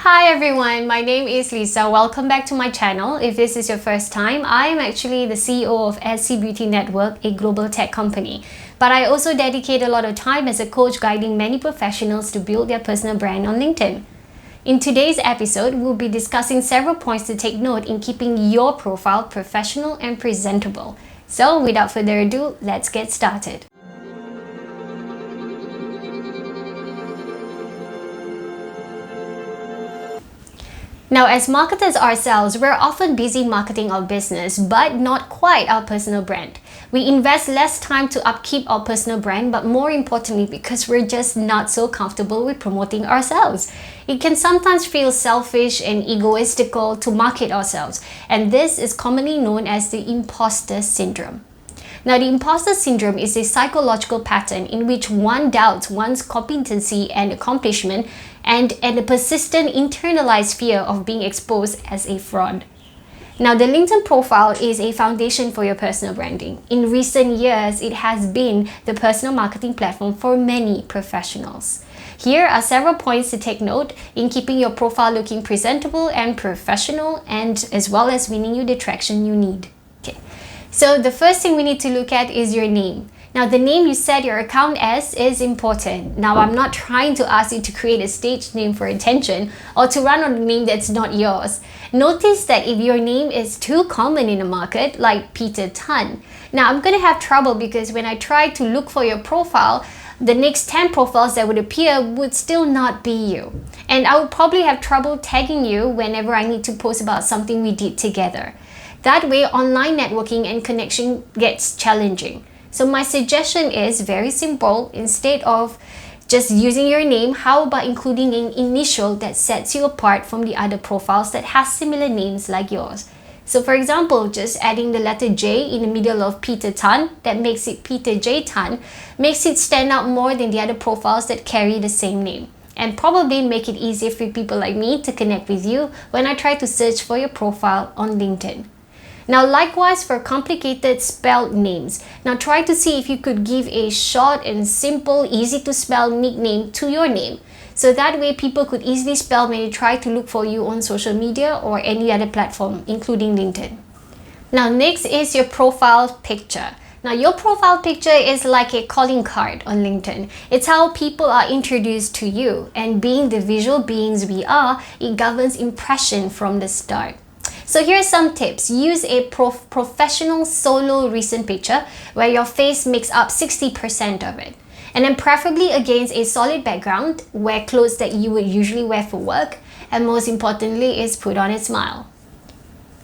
Hi everyone, my name is Leza. Welcome back to my channel. If this is your first time, I am actually the CEO of SC Beauty Network, a global tech company. But I also dedicate a lot of time as a coach guiding many professionals to build their personal brand on LinkedIn. In today's episode, we'll be discussing several points to take note in keeping your profile professional and presentable. So without further ado, let's get started. Now, as marketers ourselves, we're often busy marketing our business, but not quite our personal brand. We invest less time to upkeep our personal brand, but more importantly, because we're just not so comfortable with promoting ourselves. It can sometimes feel selfish and egoistical to market ourselves, and this is commonly known as the impostor syndrome. Now, the imposter syndrome is a psychological pattern in which one doubts one's competency and accomplishment and a persistent internalized fear of being exposed as a fraud. Now, the LinkedIn profile is a foundation for your personal branding. In recent years, it has been the personal marketing platform for many professionals. Here are several points to take note in keeping your profile looking presentable and professional, and as well as winning you the traction you need. So the first thing we need to look at is your name. Now, the name you set your account as is important. Now, I'm not trying to ask you to create a stage name for attention or to run on a name that's not yours. Notice that if your name is too common in the market, like Peter Tan, now I'm going to have trouble because when I try to look for your profile, the next 10 profiles that would appear would still not be you. And I would probably have trouble tagging you whenever I need to post about something we did together. That way, online networking and connection gets challenging. So my suggestion is very simple. Instead of just using your name, how about including an initial that sets you apart from the other profiles that has similar names like yours? So for example, just adding the letter J in the middle of Peter Tan, that makes it Peter J Tan, makes it stand out more than the other profiles that carry the same name. And probably make it easier for people like me to connect with you when I try to search for your profile on LinkedIn. Now, likewise for complicated spelled names. Now, try to see if you could give a short and simple, easy to spell nickname to your name. So that way people could easily spell when they try to look for you on social media or any other platform, including LinkedIn. Now, next is your profile picture. Now, your profile picture is like a calling card on LinkedIn. It's how people are introduced to you. And being the visual beings we are, it governs impression from the start. So here are some tips. Use a professional solo recent picture where your face makes up 60% of it. And then preferably against a solid background, wear clothes that you would usually wear for work, and most importantly is put on a smile.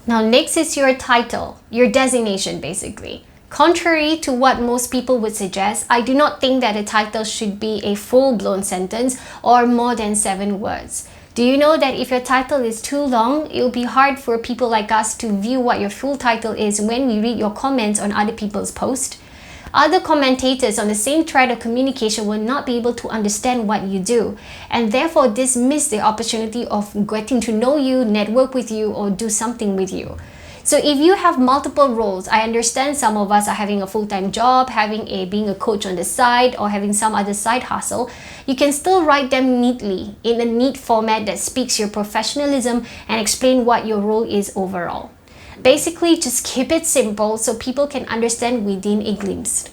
Now next is your title, your designation basically. Contrary to what most people would suggest, I do not think that a title should be a full-blown sentence or more than 7 words. Do you know that if your title is too long, it will be hard for people like us to view what your full title is when we read your comments on other people's posts? Other commentators on the same thread of communication will not be able to understand what you do, and therefore dismiss the opportunity of getting to know you, network with you, or do something with you. So if you have multiple roles, I understand some of us are having a full-time job, being a coach on the side, or having some other side hustle, you can still write them neatly in a neat format that speaks your professionalism and explain what your role is overall. Basically, just keep it simple so people can understand within a glimpse.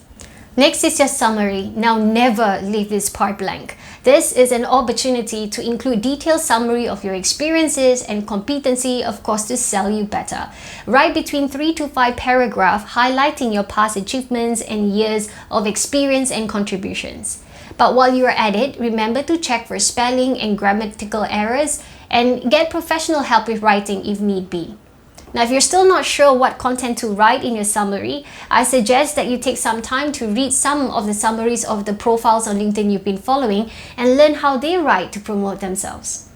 Next is your summary. Now never leave this part blank. This is an opportunity to include detailed summary of your experiences and competency, of course, to sell you better. Write between 3 to 5 paragraphs highlighting your past achievements and years of experience and contributions. But while you're at it, remember to check for spelling and grammatical errors and get professional help with writing if need be. Now, if you're still not sure what content to write in your summary, I suggest that you take some time to read some of the summaries of the profiles on LinkedIn you've been following and learn how they write to promote themselves.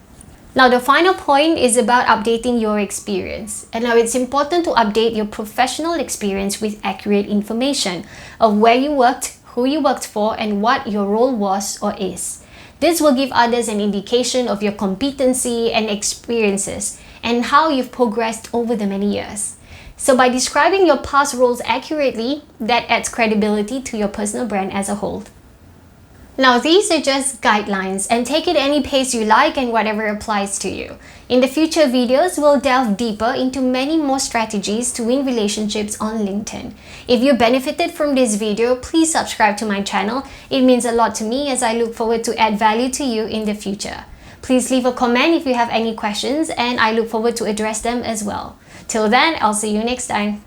Now, the final point is about updating your experience. And now it's important to update your professional experience with accurate information of where you worked, who you worked for, and what your role was or is. This will give others an indication of your competency and experiences and how you've progressed over the many years. So by describing your past roles accurately, that adds credibility to your personal brand as a whole. Now, these are just guidelines and take it any pace you like and whatever applies to you. In the future videos, we'll delve deeper into many more strategies to win relationships on LinkedIn. If you benefited from this video, please subscribe to my channel. It means a lot to me as I look forward to add value to you in the future. Please leave a comment if you have any questions and I look forward to address them as well. Till then, I'll see you next time.